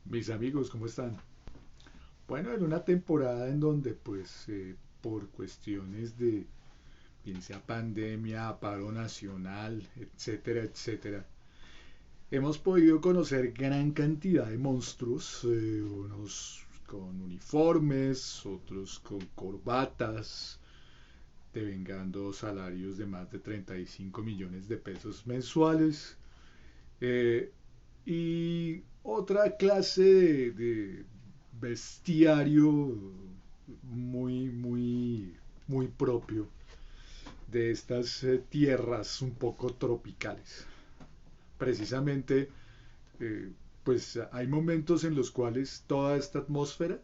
Mis amigos, ¿cómo están? Bueno, en una temporada en donde por cuestiones de, bien sea pandemia, paro nacional, etcétera, etcétera, hemos podido conocer gran cantidad de monstruos, unos con uniformes, otros con corbatas, devengando salarios de más de 35 millones de pesos mensuales, eh, y otra clase de bestiario muy propio de estas tierras un poco tropicales. Precisamente, pues hay momentos en los cuales toda esta atmósfera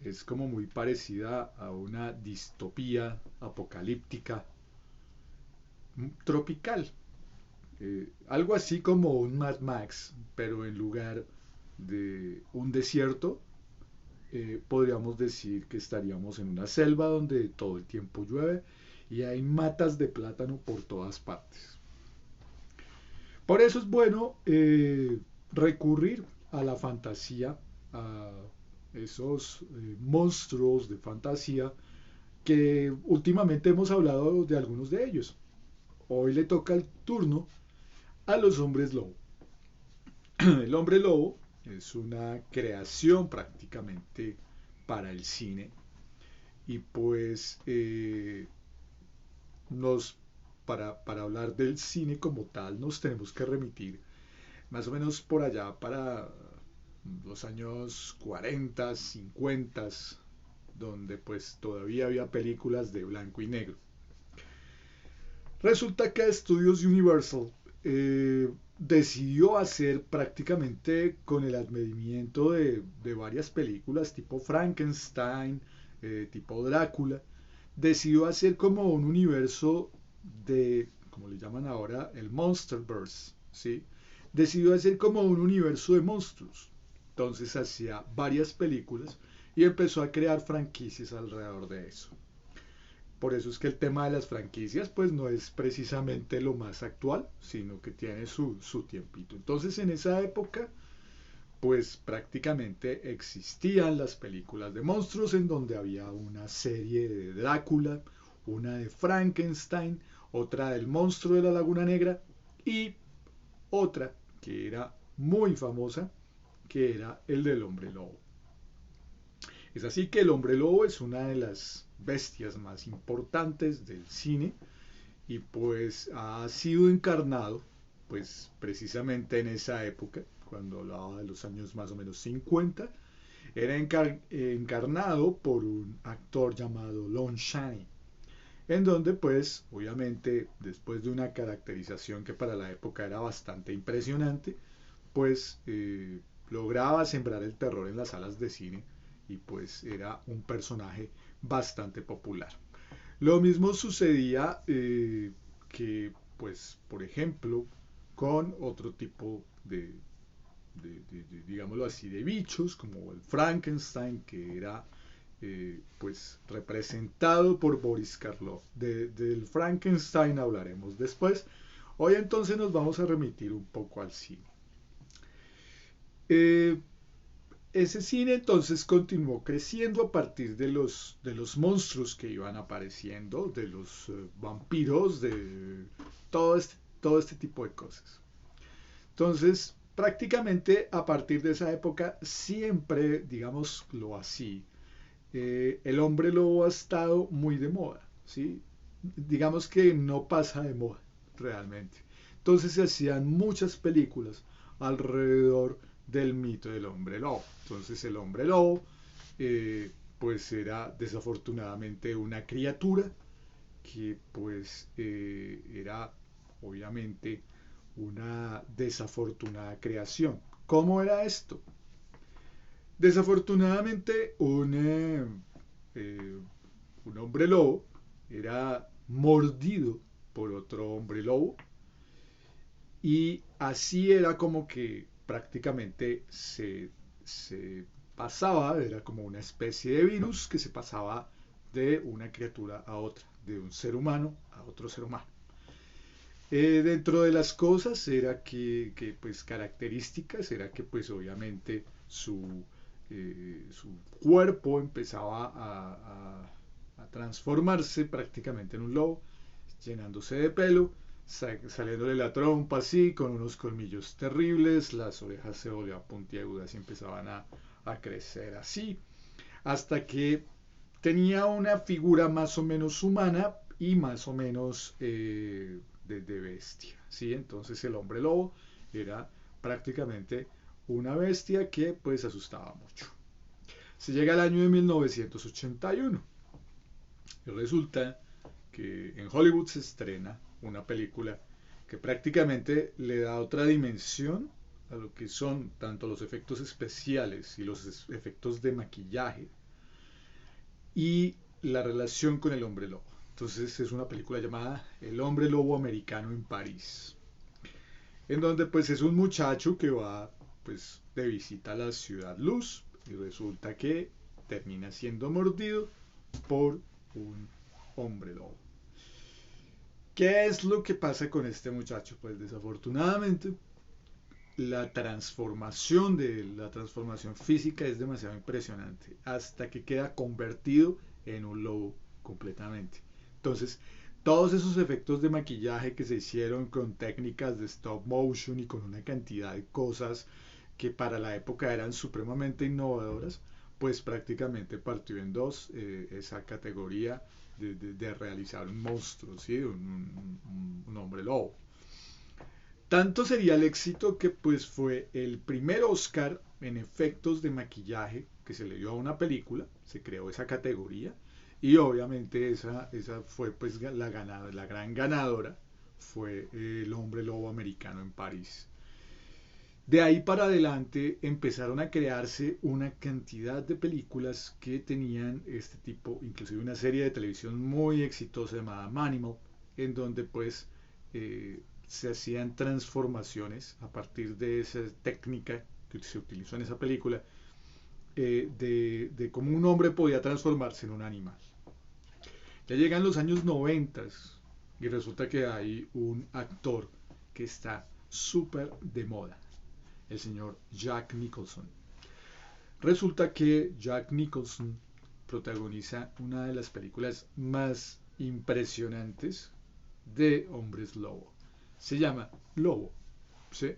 es como muy parecida a una distopía apocalíptica tropical. Algo así como un Mad Max, pero en lugar de un desierto, podríamos decir que estaríamos en una selva donde todo el tiempo llueve y hay matas de plátano por todas partes. Por eso es bueno recurrir a la fantasía, a esos monstruos de fantasía que últimamente hemos hablado de algunos de ellos. Hoy le toca el turno a los hombres lobo. El hombre lobo es una creación prácticamente para el cine y nos para hablar del cine como tal nos tenemos que remitir más o menos por allá para los años 40, 50, donde pues todavía había películas de blanco y negro. Resulta que Studios Universal decidió hacer prácticamente con el advenimiento de varias películas tipo Frankenstein, tipo Drácula, decidió hacer como un universo de, como le llaman ahora, el Monsterverse, ¿sí? Decidió hacer como un universo de monstruos. Entonces hacía varias películas y empezó a crear franquicias alrededor de eso. Por eso es que el tema de las franquicias pues no es precisamente lo más actual, sino que tiene su tiempito. Entonces en esa época pues prácticamente existían las películas de monstruos en donde había una serie de Drácula, una de Frankenstein, otra del monstruo de la Laguna Negra y otra que era muy famosa, que era el del hombre lobo. Es así que el hombre lobo es una de las bestias más importantes del cine y pues ha sido encarnado pues precisamente en esa época, cuando hablaba de los años más o menos 50, era encarnado por un actor llamado Lon Chaney, en donde pues obviamente después de una caracterización que para la época era bastante impresionante, pues lograba sembrar el terror en las salas de cine y pues era un personaje bastante popular. Lo mismo sucedía que, pues, por ejemplo, con otro tipo digámoslo así, de bichos, como el Frankenstein, que era, pues, representado por Boris Karloff. Del Frankenstein hablaremos después. Hoy entonces nos vamos a remitir un poco al cine. Eh, Ese cine entonces continuó creciendo a partir de los monstruos que iban apareciendo, de los vampiros, de todo este tipo de cosas. Entonces, prácticamente a partir de esa época, siempre, digámoslo así, el hombre lobo ha estado muy de moda, ¿sí? Digamos que no pasa de moda, realmente. Entonces se hacían muchas películas alrededor del mito del hombre lobo. Entonces el hombre lobo, pues era desafortunadamente una criatura que pues era obviamente una desafortunada creación. ¿Cómo era esto? Desafortunadamente eh, un hombre lobo era mordido por otro hombre lobo y así era como que prácticamente se pasaba, era como una especie de virus que se pasaba de una criatura a otra, de un ser humano a otro ser humano. Dentro de las cosas era pues características, era que pues obviamente su cuerpo empezaba a transformarse prácticamente en un lobo, llenándose de pelo, saliéndole la trompa así, con unos colmillos terribles, las orejas se volvían puntiagudas y empezaban a crecer así, hasta que tenía una figura más o menos humana y más o menos de bestia, ¿sí? Entonces el hombre lobo era prácticamente una bestia que pues asustaba mucho. Se llega al año de 1981 y resulta que en Hollywood se estrena una película que prácticamente le da otra dimensión a lo que son tanto los efectos especiales y los efectos de maquillaje y la relación con el hombre lobo. Entonces es una película llamada El hombre lobo americano en París, en donde pues es un muchacho que va pues de visita a la ciudad luz y resulta que termina siendo mordido por un hombre lobo. ¿Qué es lo que pasa con este muchacho? Pues desafortunadamente la transformación física es demasiado impresionante hasta que queda convertido en un lobo completamente. Entonces, todos esos efectos de maquillaje que se hicieron con técnicas de stop motion y con una cantidad de cosas que para la época eran supremamente innovadoras, pues prácticamente partió en dos esa categoría de realizar un monstruo, ¿sí? Un hombre lobo. Tanto sería el éxito que pues fue el primer Oscar en efectos de maquillaje que se le dio a una película, se creó esa categoría y obviamente esa fue pues la gran ganadora fue El hombre lobo americano en París. De ahí para adelante empezaron a crearse una cantidad de películas que tenían este tipo, inclusive una serie de televisión muy exitosa llamada Manimal, en donde pues se hacían transformaciones a partir de esa técnica que se utilizó en esa película, de cómo un hombre podía transformarse en un animal. Ya llegan los años 90 y resulta que hay un actor que está súper de moda, el señor Jack Nicholson. Resulta que Jack Nicholson protagoniza una de las películas más impresionantes de hombres lobo. Se llama Lobo, ¿sí?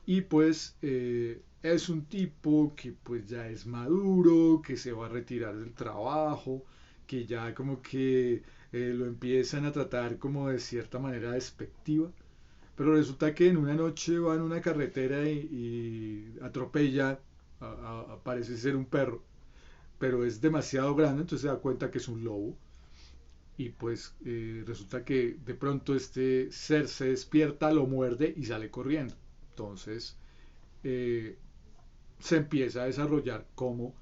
Y pues es un tipo que pues ya es maduro, que se va a retirar del trabajo, que ya como que lo empiezan a tratar como de cierta manera despectiva, pero resulta que en una noche va en una carretera y atropella, parece ser un perro, pero es demasiado grande, entonces se da cuenta que es un lobo. Y pues resulta que de pronto este ser se despierta, lo muerde y sale corriendo. Entonces eh, se empieza a desarrollar cómo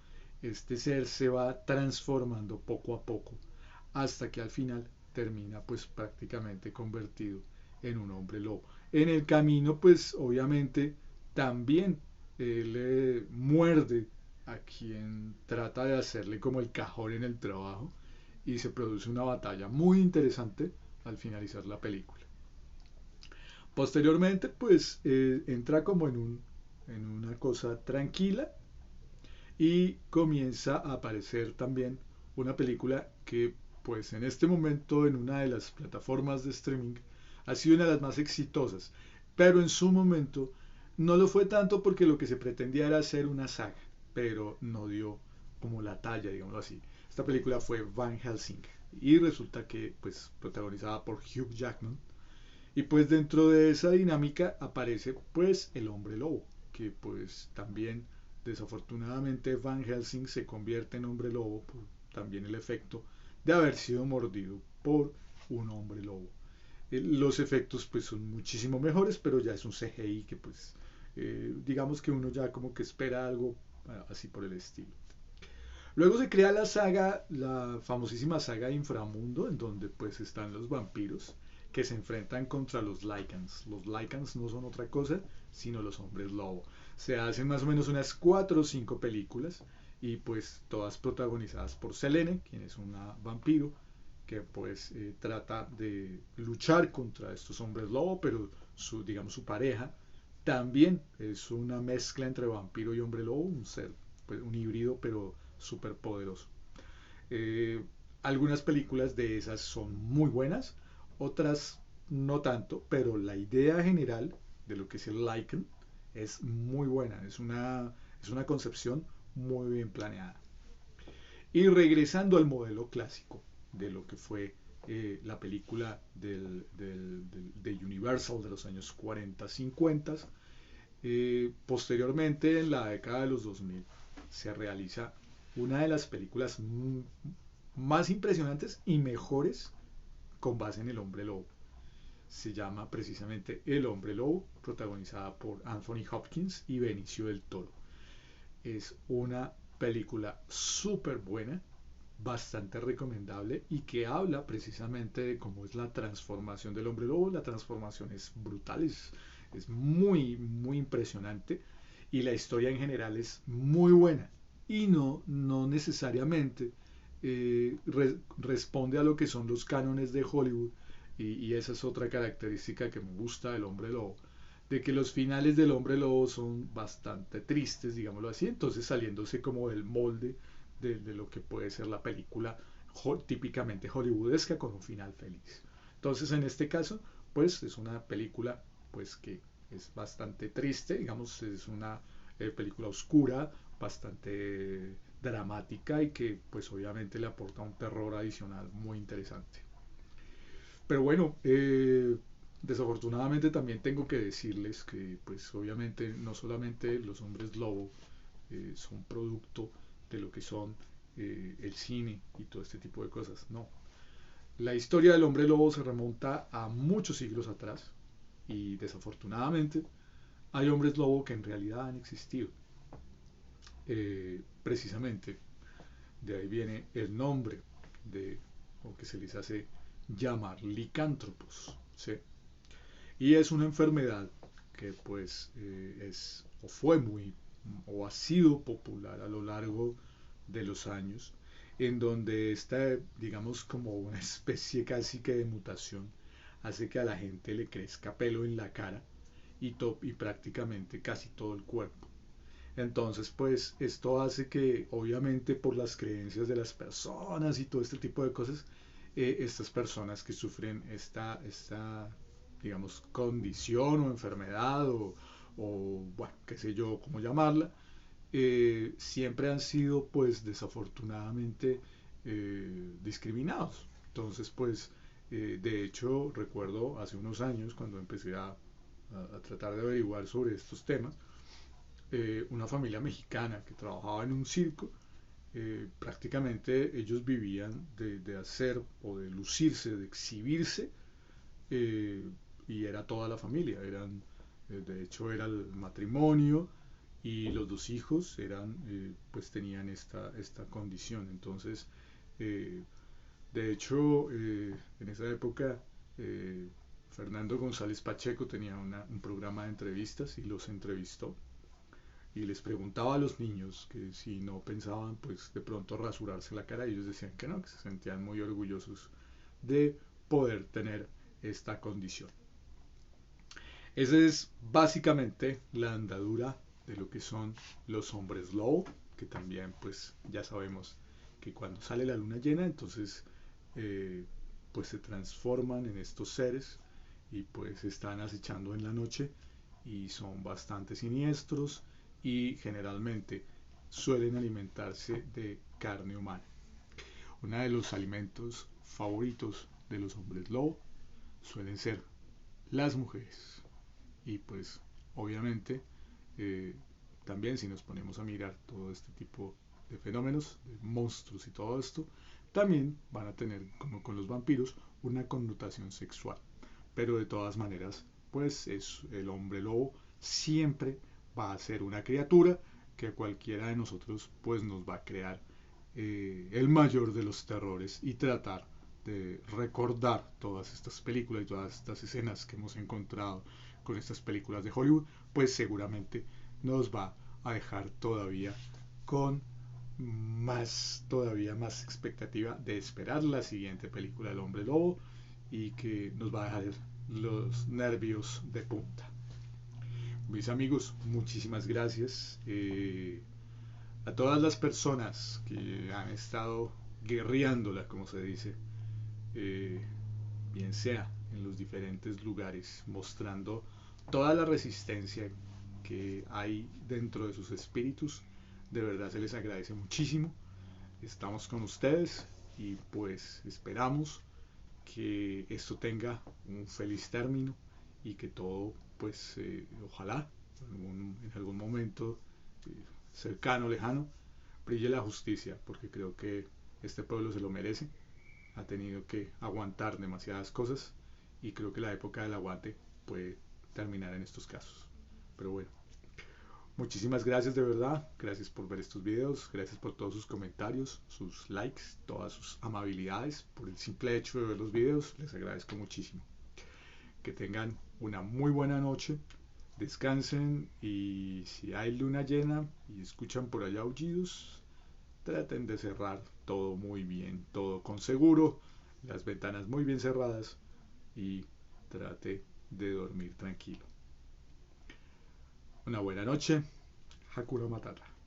este ser se va transformando poco a poco hasta que al final termina pues prácticamente convertido en un hombre lobo. En el camino pues obviamente también le muerde a quien trata de hacerle como el cajón en el trabajo y se produce una batalla muy interesante al finalizar la película. Posteriormente pues entra como en una cosa tranquila y comienza a aparecer también una película que pues en este momento en una de las plataformas de streaming ha sido una de las más exitosas, pero en su momento no lo fue tanto porque lo que se pretendía era hacer una saga, pero no dio como la talla, digámoslo así. Esta película fue Van Helsing y resulta que pues protagonizada por Hugh Jackman y pues dentro de esa dinámica aparece pues el hombre lobo, que pues también desafortunadamente Van Helsing se convierte en hombre lobo por también el efecto de haber sido mordido por un hombre lobo. Los efectos pues son muchísimo mejores, pero ya es un CGI que pues digamos que uno ya como que espera algo así por el estilo. Luego se crea la saga, la famosísima saga de Inframundo, en donde pues están los vampiros que se enfrentan contra los Lycans. Los Lycans no son otra cosa sino los hombres lobo. Se hacen más o menos unas 4 o 5 películas y pues todas protagonizadas por Selene, quien es una vampiro que pues trata de luchar contra estos hombres lobo, pero digamos, su pareja también es una mezcla entre vampiro y hombre lobo, un ser, pues, un híbrido, pero súper poderoso. Eh, Algunas películas de esas son muy buenas, otras no tanto, pero la idea general de lo que es el Lycan es muy buena, es una concepción muy bien planeada. Y regresando al modelo clásico de lo que fue la película de Universal de los años 40-50, posteriormente en la década de los 2000 se realiza una de las películas más impresionantes y mejores con base en el hombre lobo. Se llama precisamente El hombre lobo, protagonizada por Anthony Hopkins y Benicio del Toro. Es una película súper buena, bastante recomendable y que habla precisamente de cómo es la transformación del hombre lobo. La transformación es brutal, es muy, muy impresionante y la historia en general es muy buena y no necesariamente responde a lo que son los cánones de Hollywood y esa es otra característica que me gusta del hombre lobo, de que los finales del hombre lobo son bastante tristes, digámoslo así, entonces saliéndose como del molde de lo que puede ser la película típicamente hollywoodesca con un final feliz. Entonces en este caso, pues es una película pues que es bastante triste, digamos, es una película oscura, bastante dramática y que pues obviamente le aporta un terror adicional muy interesante. Pero bueno, desafortunadamente también tengo que decirles que pues obviamente no solamente los hombres lobo son producto de lo que son el cine y todo este tipo de cosas, no. La historia del hombre lobo se remonta a muchos siglos atrás y desafortunadamente hay hombres lobo que en realidad han existido. Precisamente de ahí viene el nombre de o que se les hace llamar licántropos, ¿sí? Y es una enfermedad que pues es o fue muy o ha sido popular a lo largo de los años, en donde esta, digamos, como una especie casi que de mutación, hace que a la gente le crezca pelo en la cara y prácticamente casi todo el cuerpo. Entonces, pues esto hace que, obviamente, por las creencias de las personas y todo este tipo de cosas, estas personas que sufren esta, digamos, condición o enfermedad o, bueno, qué sé yo, cómo llamarla, siempre han sido, pues, desafortunadamente discriminados. Entonces, pues, de hecho, recuerdo hace unos años cuando empecé a tratar de averiguar sobre estos temas, una familia mexicana que trabajaba en un circo, prácticamente ellos vivían de hacer o de lucirse, de exhibirse, eh, y era toda la familia, de hecho era el matrimonio y los dos hijos pues tenían esta condición. Entonces, eh, de hecho, en esa época, Fernando González Pacheco tenía un programa de entrevistas y los entrevistó y les preguntaba a los niños que si no pensaban pues de pronto rasurarse la cara y ellos decían que no, que se sentían muy orgullosos de poder tener esta condición. Esa es básicamente la andadura de lo que son los hombres lobo, que también pues ya sabemos que cuando sale la luna llena entonces eh, pues se transforman en estos seres y pues están acechando en la noche y son bastante siniestros y generalmente suelen alimentarse de carne humana. Uno de los alimentos favoritos de los hombres lobo suelen ser las mujeres. Y pues obviamente eh, también si nos ponemos a mirar todo este tipo de fenómenos, de monstruos y todo esto, también van a tener, como con los vampiros, una connotación sexual. Pero de todas maneras, pues es el hombre lobo siempre va a ser una criatura que a cualquiera de nosotros pues nos va a crear el mayor de los terrores y tratar de recordar todas estas películas y todas estas escenas que hemos encontrado con estas películas de Hollywood, pues seguramente nos va a dejar todavía con todavía más expectativa de esperar la siguiente película del Hombre Lobo y que nos va a dejar los nervios de punta. Mis amigos, muchísimas gracias. A todas las personas que han estado guerreándola, como se dice, eh, bien sea en los diferentes lugares, mostrando toda la resistencia que hay dentro de sus espíritus. De verdad se les agradece muchísimo. Estamos con ustedes y pues esperamos que esto tenga un feliz término y que todo, pues, ojalá en algún momento eh, cercano, lejano, brille la justicia, porque creo que este pueblo se lo merece. Ha tenido que aguantar demasiadas cosas y creo que la época del aguante puede terminar en estos casos. Pero bueno, muchísimas gracias de verdad, gracias por ver estos videos, gracias por todos sus comentarios, sus likes, todas sus amabilidades, por el simple hecho de ver los videos, les agradezco muchísimo. Que tengan una muy buena noche, descansen y si hay luna llena y escuchan por allá aullidos, traten de cerrar todo muy bien, todo con seguro, las ventanas muy bien cerradas y trate de dormir tranquilo. Una buena noche. Hakuna Matata.